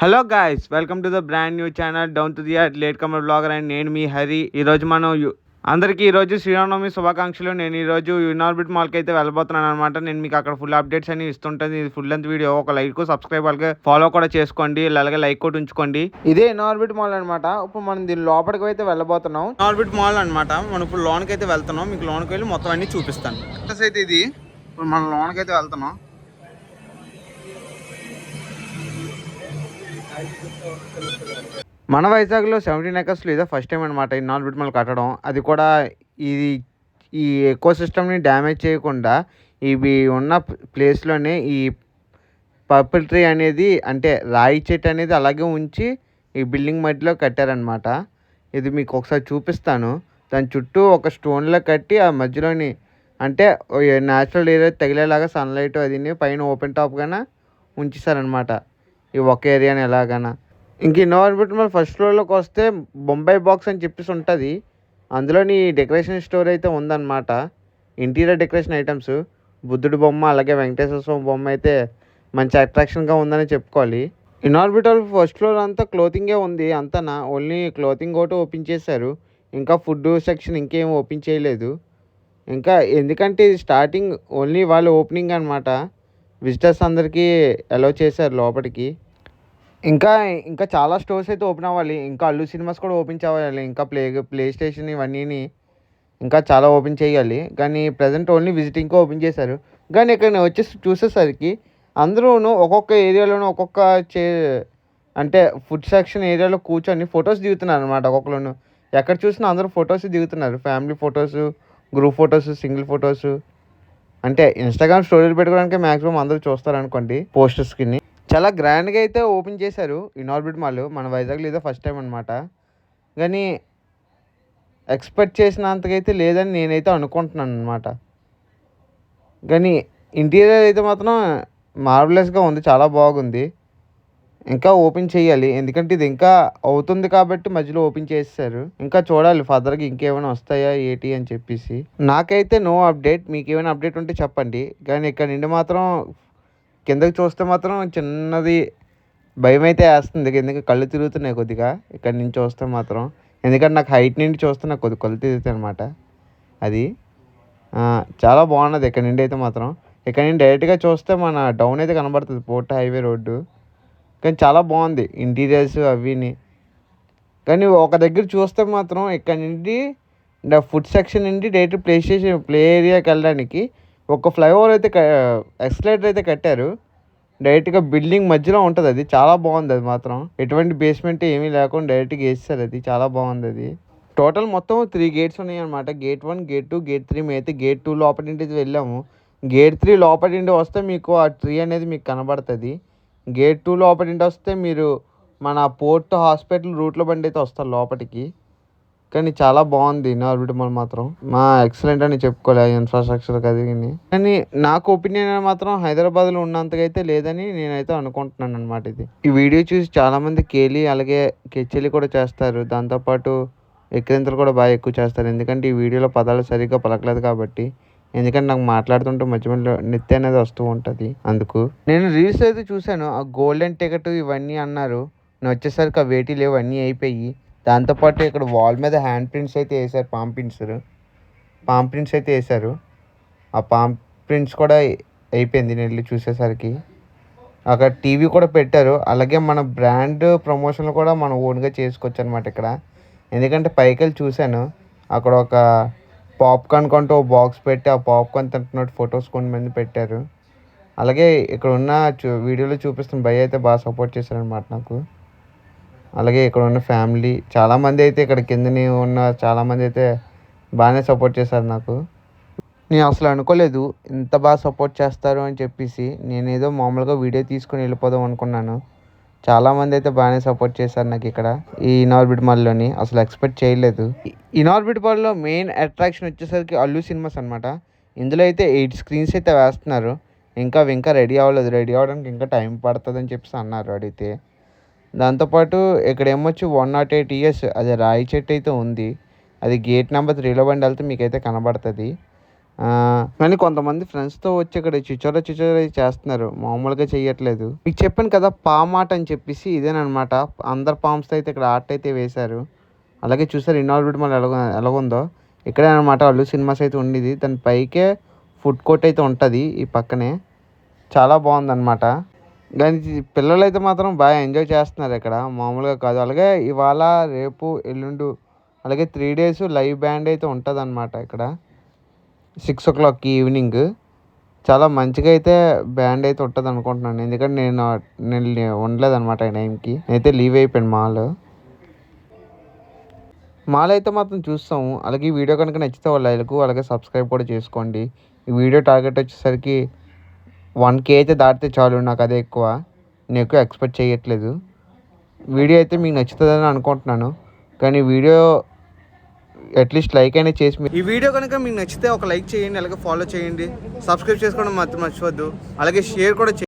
Hello guys, welcome to the brand new channel down to the earth latecomer blogger and నేను మీ హరి. ఈరోజు అందరికీ ఈరోజు శ్రీరామనవమి శుభాకాంక్షలు. నేను ఈరోజు ఇనార్బిట్ మాల్కి అయితే వెళ్ళబోతున్నాను అనమాట. నేను మీకు అక్కడ ఫుల్ అప్డేట్స్ అని ఇస్తుంటుంది. ఇది ఫుల్ లెంత్ వీడియో. ఒక లైక్ సబ్స్క్రైబ్ అలాగే ఫాలో కూడా చేసుకోండి, అలాగే లైక్ కూడా ఉంచుకోండి. ఇదే ఇనార్బిట్ మాల్ అనమాట. ఇప్పుడు మనం దీని లోపలికి అయితే వెళ్ళబోతున్నాం. ఇనార్బిట్ మాల్ అనమాట. మనం ఇప్పుడు లోన్కి అయితే వెళ్తున్నాం. మీకు లోన్కి వెళ్ళి మొత్తం అన్ని చూపిస్తాను. అయితే ఇది ఇప్పుడు మనం లోన్కి అయితే వెళ్తున్నాం. మన వైజాగ్లో 17 acres ఇదే ఫస్ట్ టైం అనమాట ఇనార్బిట్ మాల్ కట్టడం. అది కూడా ఇది ఈ ఎకో సిస్టమ్ని డ్యామేజ్ చేయకుండా ఇవి ఉన్న ప్లేస్లోనే ఈ పర్పుల్ ట్రీ అనేది, అంటే రాయి చెట్టు అనేది అలాగే ఉంచి ఈ బిల్డింగ్ మధ్యలో కట్టారనమాట. ఇది మీకు ఒకసారి చూపిస్తాను. దాని చుట్టూ ఒక స్టోన్లో కట్టి ఆ మధ్యలోని అంటే న్యాచురల్ ఏరియా తగిలేలాగా సన్లైట్ అది పైన ఓపెన్ టాప్గానే ఉంచేసారనమాట ఈ ఒక ఏరియాని ఎలాగైనా. ఇంక ఇనార్బిట్ మాల్ ఫస్ట్ ఫ్లోర్లోకి వస్తే బొంబాయి బాక్స్ అని చెప్పేసి ఉంటుంది. అందులోని డెకరేషన్ స్టోర్ అయితే ఉందన్నమాట. ఇంటీరియర్ డెకరేషన్ ఐటమ్స్, బుద్ధుడి బొమ్మ అలాగే వెంకటేశ్వర స్వామి బొమ్మ అయితే మంచి అట్రాక్షన్గా ఉందని చెప్పుకోవాలి. ఇనార్బిటల్ ఫస్ట్ ఫ్లోర్ అంతా క్లోతింగే ఉంది. అంతనా ఓన్లీ క్లోతింగ్ ఒకటి ఓపెన్ చేశారు. ఇంకా ఫుడ్ సెక్షన్ ఇంకేం ఓపెన్ చేయలేదు. ఇంకా ఎందుకంటే ఇది స్టార్టింగ్ ఓన్లీ వాళ్ళు ఓపెనింగ్ అనమాట. విజిటర్స్ అందరికీ అలౌ చేశారు లోపలికి. ఇంకా ఇంకా చాలా స్టోర్స్ అయితే ఓపెన్ అవ్వాలి. ఇంకా అల్లు సినిమాస్ కూడా ఓపెన్ చేయాలి. ఇంకా ప్లే స్టేషన్ ఇవన్నీ ఇంకా చాలా ఓపెన్ చేయాలి. కానీ ప్రజెంట్ ఓన్లీ విజిటింగ్కి ఓపెన్ చేశారు. కానీ ఇక్కడ వచ్చేసి చూసేసరికి అందరూ ఒక్కొక్క ఏరియాలోనూ ఒక్కొక్క అంటే ఫుడ్ సెక్షన్ ఏరియాలో కూర్చొని ఫొటోస్ దిగుతున్నారు అనమాట. ఒక్కొక్కరు ఎక్కడ చూసినా అందరూ ఫొటోస్ దిగుతున్నారు. Family photos, group photos, single photos. అంటే ఇన్స్టాగ్రామ్ స్టోరీలు పెట్టుకోవడానికి మ్యాక్సిమం అందరూ చూస్తారనుకోండి పోస్టర్స్కి. చాలా గ్రాండ్గా అయితే ఓపెన్ చేశారు ఇనార్బిట్ మాల్. మన వైజాగ్లో ఇదే ఫస్ట్ టైం అనమాట. కానీ ఎక్స్పెక్ట్ చేసినంతకైతే లేదని నేనైతే అనుకుంటున్నాను అనమాట. కానీ ఇంటీరియర్ అయితే మాత్రం మార్వలెస్గా ఉంది, చాలా బాగుంది. ఇంకా ఓపెన్ చేయాలి, ఎందుకంటే ఇది ఇంకా అవుతుంది కాబట్టి మధ్యలో ఓపెన్ చేసేసారు. ఇంకా చూడాలి ఫర్దర్గా ఇంకేమైనా వస్తాయా ఏంటి అని చెప్పేసి. నాకైతే నో అప్డేట్. మీకు ఏమైనా అప్డేట్ ఉంటే చెప్పండి. కానీ ఇక్కడ నుండి మాత్రం కిందకి చూస్తే మాత్రం చిన్నది భయం అయితే వేస్తుంది. ఎందుకంటే కళ్ళు తిరుగుతున్నాయి కొద్దిగా ఇక్కడ నుంచి చూస్తే మాత్రం. ఎందుకంటే నాకు హైట్ నుండి చూస్తే నాకు కొద్దిగా కళ్ళు తిరుగుతాయి అనమాట. అది చాలా బాగున్నది ఇక్కడ నుండి అయితే మాత్రం. ఇక్కడ నుండి డైరెక్ట్గా చూస్తే మన డౌన్ అయితే కనబడుతుంది, పోర్ట్ హైవే రోడ్డు. కానీ చాలా బాగుంది ఇంటీరియర్స్ అవిని. కానీ ఒక దగ్గర చూస్తే మాత్రం ఇక్కడ నుండి ఫుడ్ సెక్షన్ నుండి డైరెక్ట్ ప్లే ఏరియాకి వెళ్ళడానికి ఒక ఫ్లైఓవర్ అయితే ఎక్స్కలేటర్ అయితే కట్టారు. డైరెక్ట్గా బిల్డింగ్ మధ్యలో ఉంటుంది. అది చాలా బాగుంది. అది మాత్రం ఎటువంటి బేస్మెంట్ ఏమీ లేకుండా డైరెక్ట్గా వేస్తారు. అది చాలా బాగుంది. అది టోటల్ మొత్తం 3 గేట్స్ ఉన్నాయి అనమాట. Gate 1, gate 2, gate 3. మేమైతే గేట్ 2 లోపల నుండి వెళ్ళాము. గేట్ 3 లోపల నుండి వస్తే మీకు ఆ ట్రీ అనేది మీకు కనబడుతుంది. గేట్ 2 లోపల నుండి వస్తే మీరు మన పోర్ట్ హాస్పిటల్ రూట్లో బండి అయితే వస్తారు లోపలికి. కానీ చాలా బాగుంది ఇనార్బిట్ మాల్ మాత్రం. ఎక్సలెంట్ అని చెప్పుకోలే ఇన్ఫ్రాస్ట్రక్చర్ అది. కానీ నాకు ఒపీనియన్ మాత్రం హైదరాబాద్లో ఉన్నంతగా అయితే లేదని నేనైతే అనుకుంటున్నాను అనమాట. ఇది ఈ వీడియో చూసి చాలామంది కేలి అలాగే కెచ్చెలి కూడా చేస్తారు. దాంతోపాటు ఎక్కిరింతలు కూడా బాగా ఎక్కువ చేస్తారు. ఎందుకంటే ఈ వీడియోలో పదాలు సరిగ్గా పలకలేదు కాబట్టి. ఎందుకంటే నాకు మాట్లాడుతుంటే మధ్య మధ్యలో నెత్తి అనేది వస్తూ ఉంటుంది. అందుకు నేను రీల్స్ అయితే చూశాను. ఆ గోల్డెన్ టికెట్ ఇవన్నీ అన్నారు. నేను వచ్చేసరికి ఆ వేటీ లేవు, అన్నీ అయిపోయి. దాంతోపాటు ఇక్కడ వాల్ మీద హ్యాండ్ ప్రింట్స్ అయితే వేసారు. పామ్ ప్రింట్స్ అయితే వేసారు. ఆ పామ్ ప్రింట్స్ కూడా అయిపోయింది నేను వెళ్ళి చూసేసరికి. అక్కడ టీవీ కూడా పెట్టారు. అలాగే మన బ్రాండ్ ప్రమోషన్లు కూడా మనం ఓన్గా చేసుకోవచ్చు అనమాట ఇక్కడ. ఎందుకంటే పైకి వెళ్ళి చూశాను, అక్కడ ఒక పాప్కార్న్ కొంటూ ఒక బాక్స్ పెట్టి ఆ పాప్కార్న్ తింటున్నట్టు ఫొటోస్ కొంతమంది పెట్టారు. అలాగే ఇక్కడ ఉన్న వీడియోలో చూపిస్తున్న భయ్య అయితే బాగా సపోర్ట్ చేశారనమాట నాకు. అలాగే ఇక్కడ ఉన్న ఫ్యామిలీ చాలామంది అయితే ఇక్కడ కిందని ఉన్న చాలామంది అయితే బాగానే సపోర్ట్ చేశారు నాకు. నేను అసలు అనుకోలేదు ఇంత బాగా సపోర్ట్ చేస్తారు అని చెప్పేసి. నేను ఏదో మామూలుగా వీడియో తీసుకుని వెళ్ళిపోదాం అనుకున్నాను. చాలామంది అయితే బాగానే సపోర్ట్ చేశారు నాకు ఇక్కడ ఈ ఇనార్బిట్ మాల్లోని. అసలు ఎక్స్పెక్ట్ చేయలేదు. ఇనార్బిట్ మాల్లో మెయిన్ అట్రాక్షన్ వచ్చేసరికి అల్లు సినిమాస్ అనమాట. ఇందులో అయితే 8 స్క్రీన్స్ అయితే వేస్తున్నారు. ఇంకా రెడీ అవ్వలేదు. రెడీ అవ్వడానికి ఇంకా టైం పడుతుంది అని చెప్పేసి అన్నారు అడిగితే. దాంతోపాటు ఇక్కడ ఏమొచ్చి 108 ఇయర్స్ అది రాయి చెట్టు అయితే ఉంది. అది గేట్ నెంబర్ 3లో బండి వెళ్తే మీకైతే కనబడుతుంది. కానీ కొంతమంది ఫ్రెండ్స్తో వచ్చి ఇక్కడ చిచోర చేస్తున్నారు, మామూలుగా చెయ్యట్లేదు. మీకు చెప్పాను కదా పామ్ ఆర్ట్ అని చెప్పేసి, ఇదేనమాట. అందరు పామ్స్తో అయితే ఇక్కడ ఆర్ట్ అయితే వేశారు. అలాగే చూసారు ఇన్నాల్బిట్ మాల్ ఎలాగుందో. ఇక్కడే అనమాట అల్లు సినిమాస్ అయితే ఉండేది. దాని పైకే ఫుడ్ కోర్ట్ అయితే ఉంటుంది ఈ పక్కనే. చాలా బాగుందన్నమాట. కానీ పిల్లలు అయితే మాత్రం బాగా ఎంజాయ్ చేస్తున్నారు ఇక్కడ, మామూలుగా కాదు. అలాగే ఇవాళ రేపు ఎల్లుండు అలాగే 3 days లైవ్ బ్యాండ్ అయితే ఉంటుంది అనమాట ఇక్కడ 6 o'clock ఈవినింగ్. చాలా మంచిగా అయితే బ్యాండ్ అయితే ఉంటుంది అనుకుంటున్నాను, ఎందుకంటే నేను ఉండలేదు అనమాట ఈ టైంకి. నేనైతే లీవ్ అయిపోయాను మాల్ అయితే మాత్రం చూస్తాము. అలాగే ఈ వీడియో కనుక నచ్చితే వాళ్ళ లైక్ అలాగే సబ్స్క్రైబ్ కూడా చేసుకోండి. ఈ వీడియో టార్గెట్ వచ్చేసరికి 1K అయితే దాటితే చాలు, నాకు అదే ఎక్కువ. నేను ఎక్కువ ఎక్స్పెక్ట్ చేయట్లేదు. వీడియో అయితే మీకు నచ్చుతుందని అనుకుంటున్నాను, కానీ వీడియో అట్లీస్ట్ లైక్ అయినా చేసి. ఈ వీడియో కనుక మీకు నచ్చితే ఒక లైక్ చేయండి, అలాగే ఫాలో చేయండి, సబ్స్క్రైబ్ చేసుకోవడం మాత్రం మర్చిపోద్దు, అలాగే షేర్ కూడా